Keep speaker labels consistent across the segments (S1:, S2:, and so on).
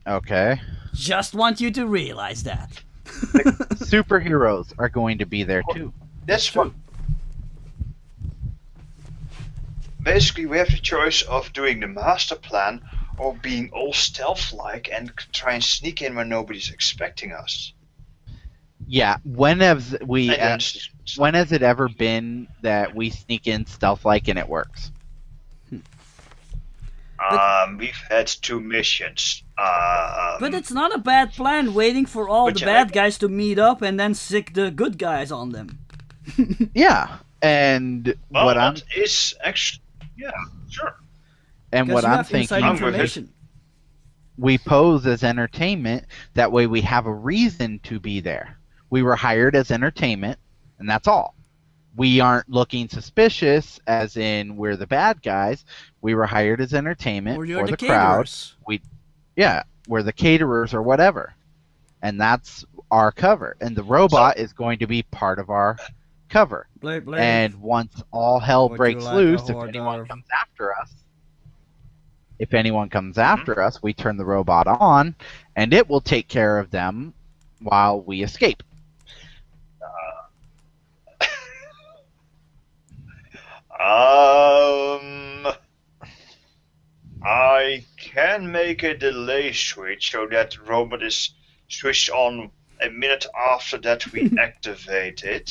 S1: Okay.
S2: Just want you to realize that.
S1: Superheroes are going to be there too.
S3: That's what. Basically, we have the choice of doing the master plan or being all stealth-like and try and sneak in when nobody's expecting us.
S1: Yeah. When has it ever been that we sneak in stealth-like and it works?
S3: We've had 2 missions.
S2: But it's not a bad plan waiting for all the bad guys to meet up and then sick the good guys on them.
S1: Yeah. And
S3: is actually, yeah, sure.
S1: And what I'm thinking, we pose as entertainment. That way, we have a reason to be there. We were hired as entertainment, and that's all. We aren't looking suspicious, as in we're the bad guys. We were hired as entertainment for the crowd. We're the caterers or whatever, and that's our cover. And the robot is going to be part of our cover.
S2: Blade.
S1: And once all hell breaks loose, if anyone comes after us, we turn the robot on, and it will take care of them while we escape.
S3: I can make a delay switch so that the robot is switched on a minute after that we activate it.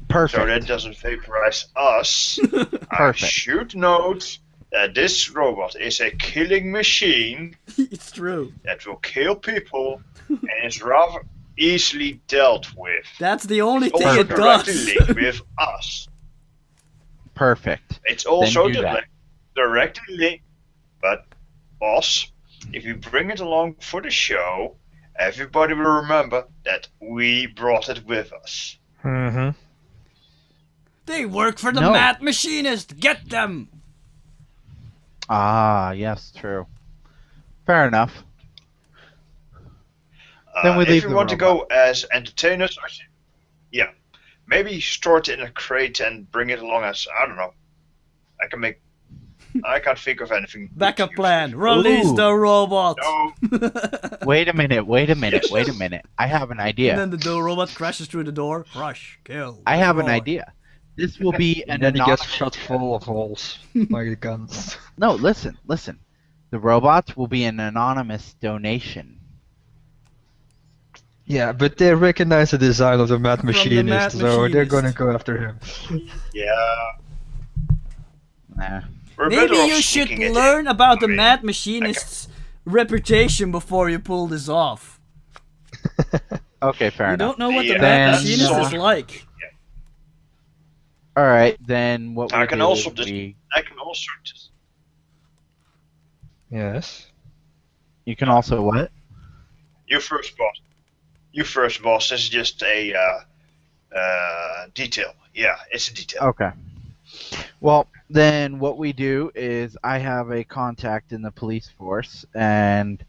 S1: Perfect.
S3: So that it doesn't vaporize us.
S1: Perfect.
S3: I should note that this robot is a killing machine.
S2: It's true.
S3: That will kill people and is rather easily dealt with.
S2: That's the only thing it does.
S3: Linked with us.
S1: Perfect.
S3: It's also directly linked. But, boss, if you bring it along for the show, everybody will remember that we brought it with us.
S4: Mm-hmm.
S2: They work for the Mad Machinist. Get them.
S1: Ah, yes, true. Fair enough. Then we leave.
S3: If you want to go as entertainers, yeah, maybe store it in a crate and bring it along as, I don't know. I can't think of anything.
S2: Backup plan. Release the robot.
S3: No.
S1: Wait a minute. I have an idea.
S2: And then the robot crashes through the door. Crush. Kill.
S1: I have an idea. This will be an
S4: and then he gets shot full of holes by the guns.
S1: No, listen. The robots will be an anonymous donation.
S4: Yeah, but they recognize the design of the Mad Machinist, so they're gonna go after him.
S3: Yeah.
S1: Nah.
S2: Maybe you should learn about the Mad Machinist's reputation before you pull this off.
S1: Okay, fair enough.
S2: You don't know what the Mad Machinist is like.
S1: All right, then what
S3: I can also
S1: just.
S4: Yes.
S1: You can also what?
S3: You first, boss. This is just a detail. Yeah, it's a detail.
S1: Okay. Well, then what we do is I have a contact in the police force, and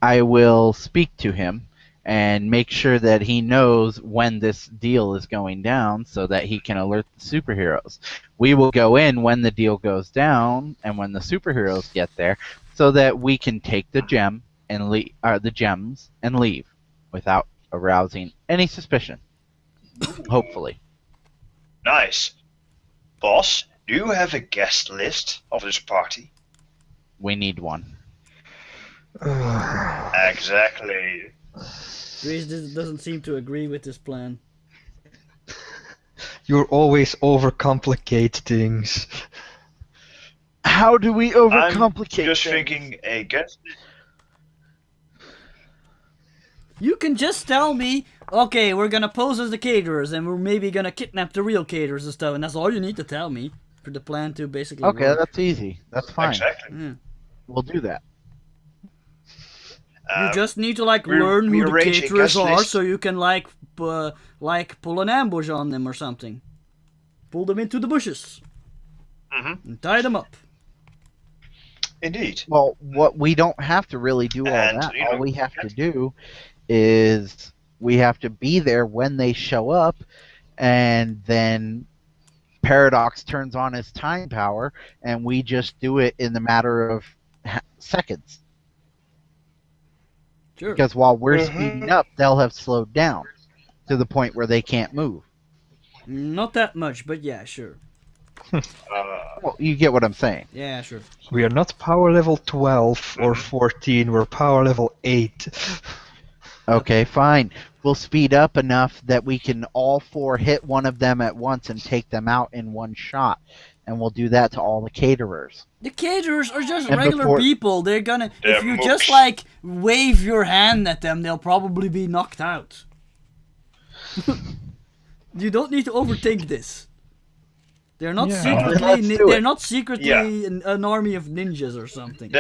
S1: I will speak to him and make sure that he knows when this deal is going down so that he can alert the superheroes. We will go in when the deal goes down and when the superheroes get there so that we can take the gems and leave without arousing any suspicion. Hopefully.
S3: Nice. Boss, do you have a guest list of this party?
S1: We need one.
S3: Exactly.
S2: Grease doesn't seem to agree with this plan.
S4: You always overcomplicate things.
S1: How do we overcomplicate
S3: I'm just
S1: things?
S3: thinking a guest list.
S2: You can just tell me, okay, we're gonna pose as the caterers and we're maybe gonna kidnap the real caterers and stuff, and that's all you need to tell me for the plan to basically work.
S1: That's easy. That's fine.
S3: Exactly.
S2: Yeah.
S1: We'll do that.
S2: You just need to learn who the caterers are, so you can pull an ambush on them or something. Pull them into the bushes. And tie them up.
S3: Indeed.
S1: Well, we don't have to really do all that. All we have to do is we have to be there when they show up, and then Paradox turns on his time power, and we just do it in the matter of seconds.
S2: Sure.
S1: Because while we're speeding up, they'll have slowed down to the point where they can't move.
S2: Not that much, but yeah, sure.
S1: Well, you get what I'm saying.
S2: Yeah, sure.
S4: We are not power level 12 or 14, we're power level 8.
S1: Okay, fine. We'll speed up enough that we can all four hit one of them at once and take them out in one shot. And we'll do that to all the caterers.
S2: The caterers are just
S1: And
S2: regular people. They're gonna... If you just, like, wave your hand at them, they'll probably be knocked out. You don't need to overthink this. They're not secretly an army of ninjas or something.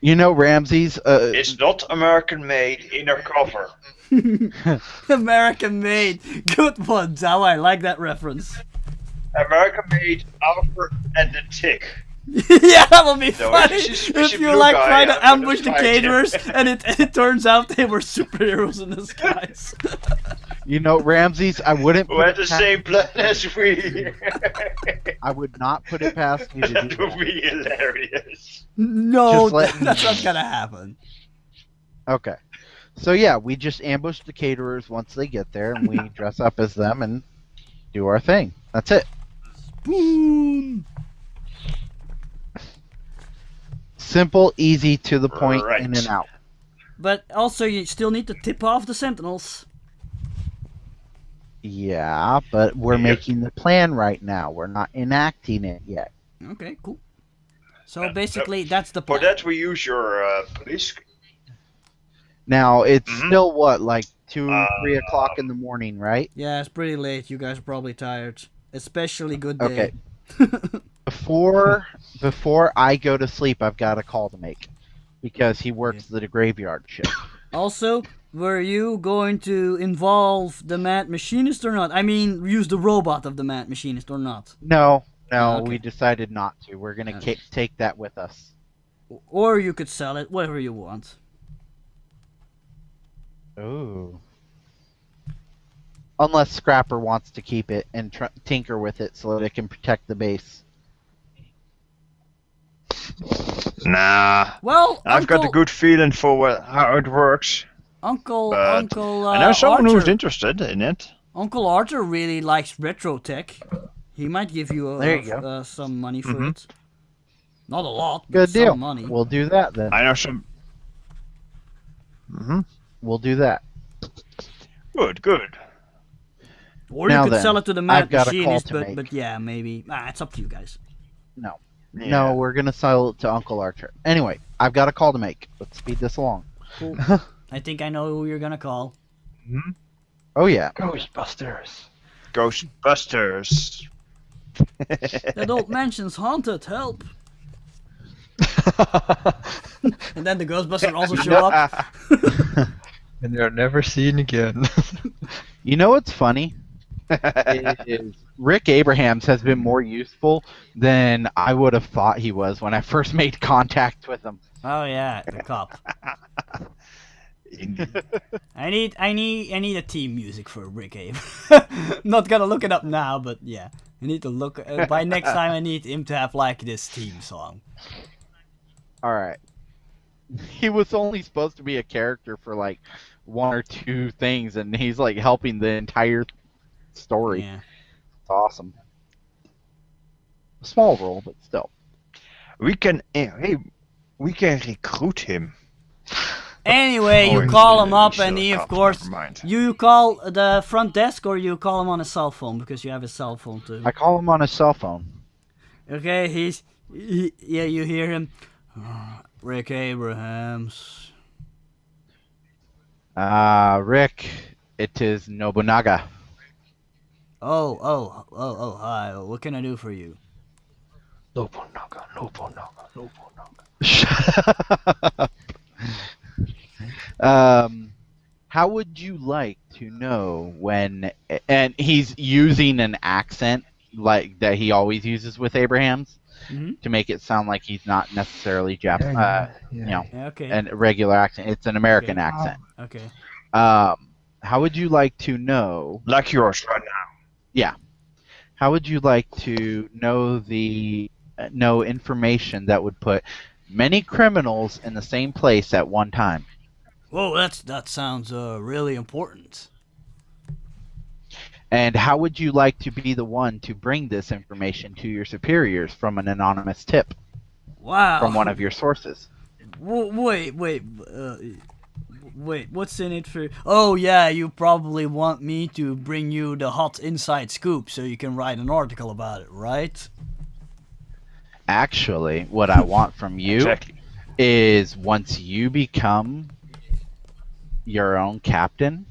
S1: You know, Ramses...
S3: it's not American made, inner cover.
S2: American made. Good one, Zao. I like that reference.
S3: American made Alfred and the Tick.
S2: Yeah, that would be
S3: So
S2: funny
S3: it's just
S2: if you
S3: blue
S2: like
S3: guy
S2: try to
S3: and I'm
S2: ambush the
S3: gonna fight him.
S2: caterers and it turns out they were superheroes in disguise.
S1: You know, Ramses, I wouldn't...
S3: We're at the same planet as we.
S1: I would not put it past you to do
S3: That would
S1: that.
S3: be hilarious.
S2: No,
S1: Just let me
S2: that's
S1: know.
S2: not gonna happen.
S1: Okay. So yeah, we just ambush the caterers once they get there, and we dress up as them and do our thing. That's it.
S2: Boom.
S1: Simple, easy, to the point,
S3: Right.
S1: in and out.
S2: But also, you still need to tip off the sentinels.
S1: Yeah, but we're
S3: Yep.
S1: making the plan right now. We're not enacting it yet.
S2: Okay, cool. So basically, that's the
S3: For
S2: plan.
S3: that, we use your police.
S1: Now, it's
S3: Mhm.
S1: still what, like 2, 3
S3: Uh,
S1: o'clock in the morning, right?
S2: Yeah, it's pretty late. You guys are probably tired. Especially good day.
S1: Okay. Before I go to sleep, I've got a call to make. Because he works the graveyard shift.
S2: Also, were you going to involve the Mad Machinist or not? I mean, use the robot of the Mad Machinist or not?
S1: No,
S2: Okay.
S1: we decided not to. We're going to take that with us.
S2: Or you could sell it, whatever you want.
S1: Ooh. Unless Scrapper wants to keep it and tinker with it so that it can protect the base.
S3: Nah.
S2: Well,
S3: I've got a good feeling for how it works.
S2: Uncle
S3: I know someone who's interested in it.
S2: Uncle Arthur really likes retro tech. He might give you,
S1: There you go.
S2: some money for it. Not a lot, but
S1: Good
S2: some
S1: deal.
S2: money.
S1: We'll do that then.
S3: I know some.
S1: We'll do that.
S3: Good.
S2: Or
S1: Now
S2: you could
S1: then,
S2: sell it to the
S1: I've
S2: Mad
S1: got a call
S2: Machinist,
S1: to
S2: but
S1: make.
S2: but yeah, maybe. It's up to you guys.
S1: No.
S3: Yeah.
S1: No, we're going to sell it to Uncle Archer. Anyway, I've got a call to make. Let's speed this along.
S2: Cool. I think I know who you're gonna call.
S1: Oh, yeah.
S4: Ghostbusters.
S3: Ghostbusters.
S2: That old mansion's haunted. Help! And then the Ghostbusters also show up.
S4: And they're never seen again.
S1: You know what's funny? is Rick Abrahams has been more useful than I would have thought he was when I first made contact with him.
S2: Oh yeah, the cop. I need a theme music for Rick Abe. Not gonna look it up now, but yeah, I need to look. By next time, I need him to have like this theme song.
S1: All right. He was only supposed to be a character for like 1 or 2 things, and he's like helping the entire story.
S2: Yeah.
S1: It's awesome. A small role, but still.
S3: We can recruit him.
S2: Anyway, you
S3: Oh,
S2: call him
S3: yeah,
S2: up,
S3: sure,
S2: and he, of
S3: cop,
S2: course,
S3: never mind.
S2: you call the front desk, or you call him on a cell phone because you have a cell phone too.
S1: I call him on his cell phone.
S2: Okay, yeah, you hear him. Rick Abrahams.
S1: Rick, it is Nobunaga.
S2: Oh, hi. What can I do for you?
S4: Nobunaga.
S1: Shut up. How would you like to know when? And he's using an accent like that he always uses with Abrahams to make it sound like he's not necessarily Japanese. You know,
S2: Okay.
S1: a regular accent. It's an American accent.
S2: Okay.
S1: How would you like to know?
S3: Like yours right now.
S1: Yeah. How would you like to know know information that would put many criminals in the same place at one time.
S2: Whoa, that sounds really important.
S1: And how would you like to be the one to bring this information to your superiors from an anonymous tip?
S2: Wow.
S1: From one of your sources.
S2: Wait, what's in it for... Oh, yeah, you probably want me to bring you the hot inside scoop so you can write an article about it, right?
S1: Actually, what I want from you is once you become your own captain,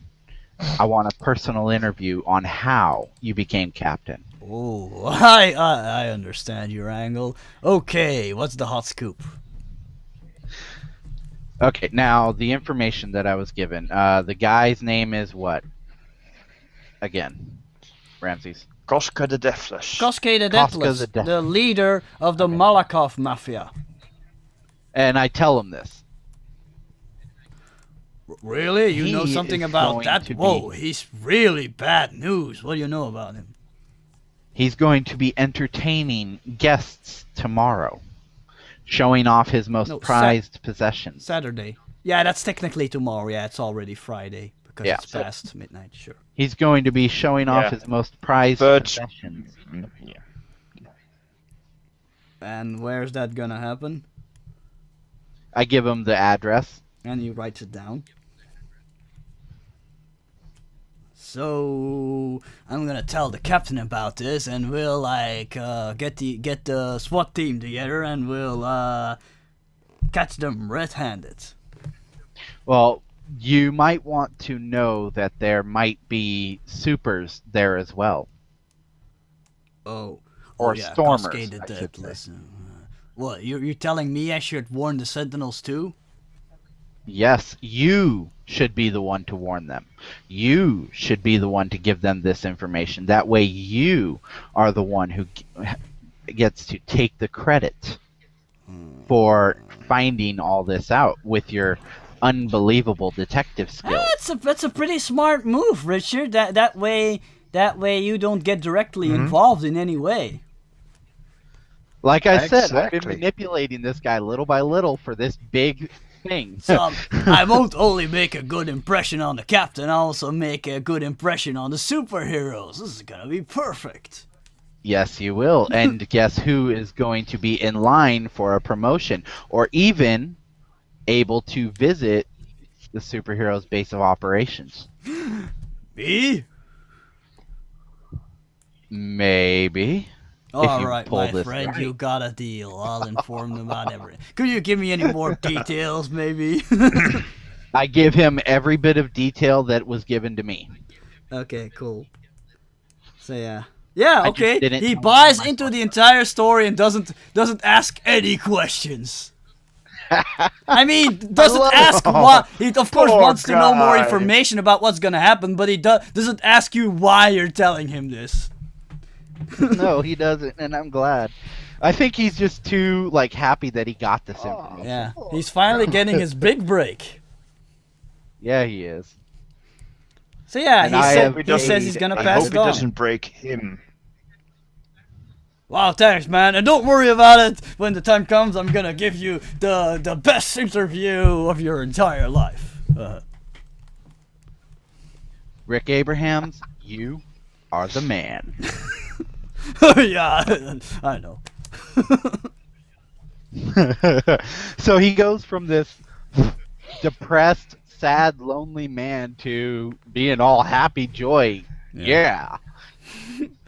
S1: I want a personal interview on how you became captain.
S2: Oh, I understand your angle. Okay, what's the hot scoop?
S1: Okay, now the information that I was given. The guy's name is what? Again, Ramses.
S3: Koska the Deathless.
S2: Koska the Deathless, the leader of the Malakoff Mafia.
S1: And I tell him this.
S2: Really? You know something about that? Whoa, he's really bad news. What do you know about him?
S1: He's going to be entertaining guests tomorrow, showing off his most prized possessions.
S2: Saturday. Yeah, that's technically tomorrow. Yeah, it's already Friday because it's past midnight, sure.
S1: He's going to be showing off his most prized possessions.
S3: Yeah.
S2: And where's that gonna happen?
S1: I give him the address.
S2: And he writes it down. So I'm gonna tell the captain about this, and we'll like get the SWAT team together, and we'll catch them red-handed.
S1: Well, you might want to know that there might be supers there as well.
S2: Oh,
S1: or
S2: yeah,
S1: stormers.
S2: What? You're telling me I should warn the Sentinels too?
S1: Yes, you should be the one to warn them. You should be the one to give them this information. That way you are the one who gets to take the credit for finding all this out with your unbelievable detective skills.
S2: That's a pretty smart move, Richard. That way you don't get directly involved in any way.
S1: Like I said, I've been manipulating this guy little by little for this big thing.
S2: So I won't only make a good impression on the captain, I'll also make a good impression on the superheroes. This is gonna be perfect.
S1: Yes, you will. And guess who is going to be in line for a promotion, or even able to visit the superheroes' base of operations?
S2: Me?
S1: Maybe.
S2: All right, my friend, you got a deal. I'll inform them about everything. Could you give me any more details, maybe?
S1: I give him every bit of detail that was given to me.
S2: Okay, cool. So yeah, okay. He buys into the entire story and doesn't ask any questions. I mean, doesn't ask why. He of course wants to know more information about what's gonna happen, but he doesn't ask you why you're telling him this.
S1: No, he doesn't, and I'm glad. I think he's just too happy that he got this information.
S2: Yeah, he's finally getting his big break.
S1: Yeah, he is.
S2: So yeah, he says he's gonna pass it on.
S3: I hope it doesn't break him.
S2: Wow, thanks, man, and don't worry about it. When the time comes, I'm gonna give you the best interview of your entire life.
S1: Rick Abrahams, you are the man.
S2: Yeah, I know.
S1: So he goes from this depressed, sad, lonely man to being all happy joy. Yeah.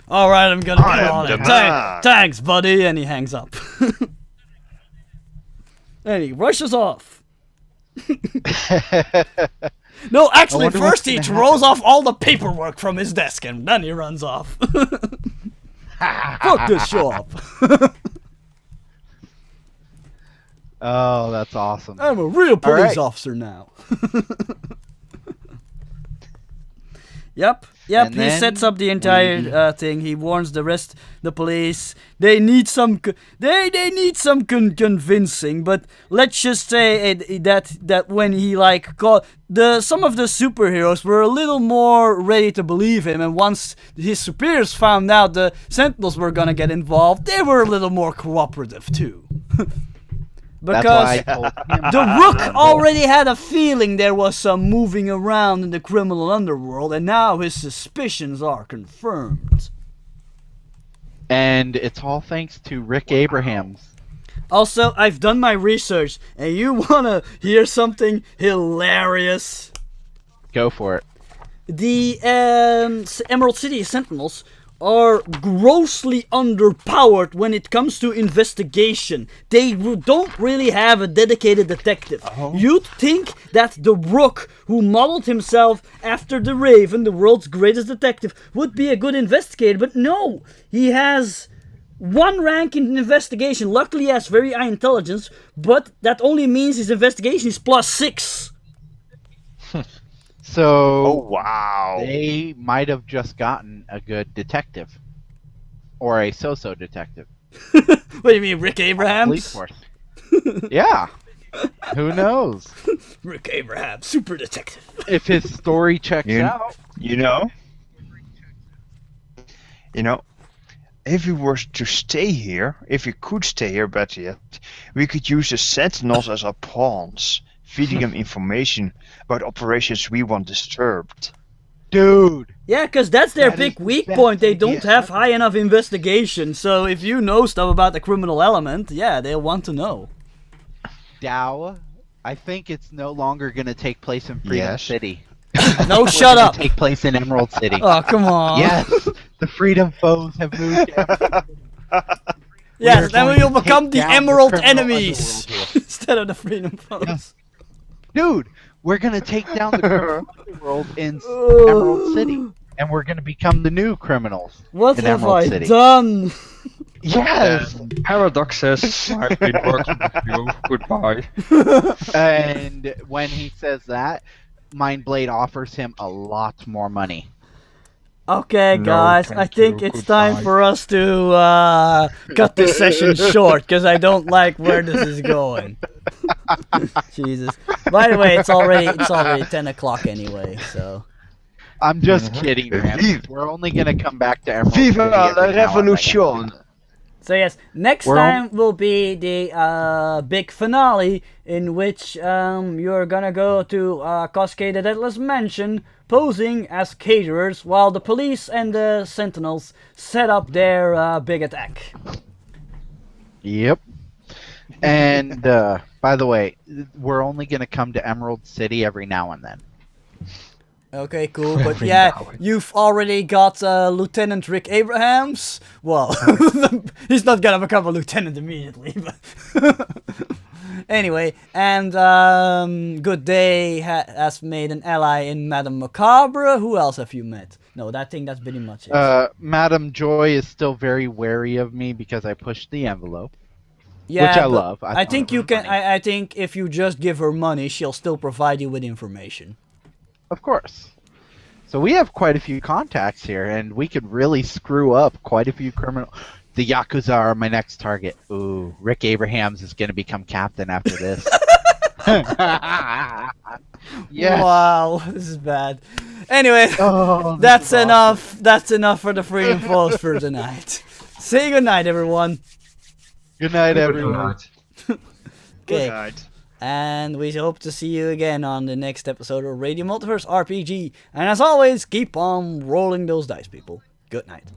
S2: All right, I'm gonna get on it. Thanks, buddy. And he hangs up. And he rushes off. No, actually, first he throws off all the paperwork from his desk, and then he runs off. Fuck this shop.
S1: Oh, that's awesome.
S2: I'm a real police officer now. Yep. He sets up the entire thing. He warns the police. They need some convincing. But let's just say that when he some of the superheroes were a little more ready to believe him, and once his superiors found out the Sentinels were gonna get involved, they were a little more cooperative too. Because the Rook already had a feeling there was some moving around in the criminal underworld, and now his suspicions are confirmed.
S1: And it's all thanks to Rick Abrahams.
S2: Also, I've done my research, and you wanna hear something hilarious?
S1: Go for it.
S2: The Emerald City Sentinels are grossly underpowered when it comes to investigation. They don't really have a dedicated detective. You'd think that the Rook, who modeled himself after the Raven, the world's greatest detective, would be a good investigator, but no! He has 1 rank in investigation. Luckily he has very high intelligence, but that only means his investigation is +6.
S1: So,
S3: wow.
S1: They might have just gotten a good detective. Or a so-so detective.
S2: What do you mean, Rick Abrahams?
S1: Police force. Yeah. Who knows?
S2: Rick Abrahams, super detective.
S1: If his story checks out.
S3: You know, if we were to stay here, if we could stay here, better yet, we could use the Sentinels as our pawns, feeding them information about operations we want disturbed.
S1: Dude!
S2: Yeah, because that's their big weak point. They don't have high enough investigation. So if you know stuff about the criminal element, yeah, they'll want to know.
S1: Dow, I think it's no longer going to take place in Freedom City.
S2: No, shut up!
S1: Take place in Emerald City.
S2: Oh, come on.
S1: Yes, the Freedom foes have moved to
S2: Yes, then we will become the Emerald enemies instead of the Freedom foes.
S1: Yes. Dude, we're going to take down the criminal underworld in Emerald City. And we're going to become the new criminals
S2: what
S1: in
S2: have
S1: Emerald
S2: I
S1: City.
S2: done?
S1: Yes!
S4: Paradoxes, I've been working with you. Goodbye.
S1: And when he says that, Mindblade offers him a lot more money.
S2: Okay, guys, I think it's time for us to cut this session short, because I don't like where this is going. Jesus. By the way, it's already 10 o'clock anyway, so...
S1: I'm just kidding, man. We're only going to come back to Emerald
S3: Viva la
S1: City
S3: revolution!
S2: So yes, next time will be the big finale, in which you're gonna go to Cascade the Deathless Mansion, posing as caterers, while the police and the Sentinels set up their big attack.
S1: Yep. And, by the way, we're only gonna come to Emerald City every now and then.
S2: Okay, cool, but yeah, you've already got Lieutenant Rick Abrahams. Well, he's not gonna become a lieutenant immediately, but... Anyway, and Good Day has made an ally in Madame Macabre. Who else have you met? No, that's pretty much it.
S1: Madame Joy is still very wary of me because I pushed the envelope.
S2: Yeah,
S1: which I love.
S2: I think you can. I think if you just give her money, she'll still provide you with information.
S1: Of course. So we have quite a few contacts here, and we could really screw up quite a few criminal. The Yakuza are my next target. Ooh, Rick Abrahams is going to become captain after this.
S2: Yes. Wow, this is bad. Anyway, that's enough. Awesome. That's enough for the Freedom Falls for tonight. Say goodnight, everyone.
S1: Good night, everyone.
S2: Okay.
S3: Good night.
S2: And we hope to see you again on the next episode of Radio Multiverse RPG. And as always, keep on rolling those dice, people. Good night.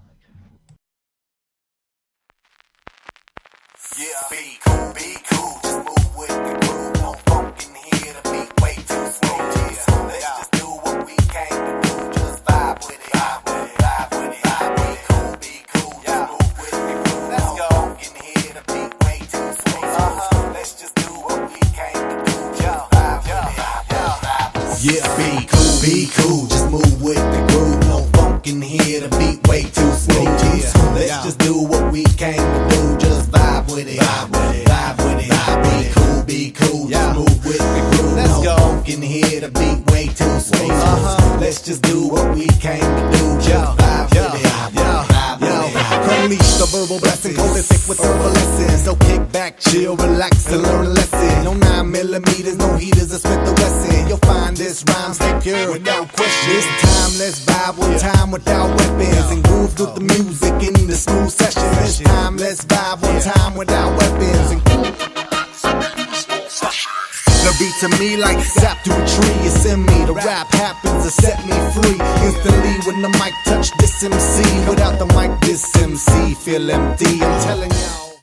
S5: Yeah, be cool, just move with the groove. No funk in here, the beat way too slow. Yeah, let's just do what we came to do. Just vibe with it, vibe with it. Be cool, just move with the groove. Let's go. No funk in here, the beat way too slow. Let's just do what we came to do. Just vibe with it, Yeah, be cool, just move with the groove. No funk in here, the beat way too slow. Yeah, let's just do what we came to do. Just vibe with it, vibe with it. Be cool, just move with the groove. Let's go. Funk in here, the beat way too slow. Let's just do what we came to do. Just vibe with it, Unleash the verbal blessing, cold and thick with herbal lessons. So kick back, chill, relax, and learn a lesson. No 9mm, no heaters, or Smith the Wesson. You'll find this rhyme stay pure without question. This time, let's vibe one time without weapons and groove through the music in the school session. This time, let's vibe one time without weapons and to me like sap through a tree. It's in me, the rap happens to set me free. Instantly when the mic touch this MC. Without the mic, this MC feel empty. I'm telling y'all.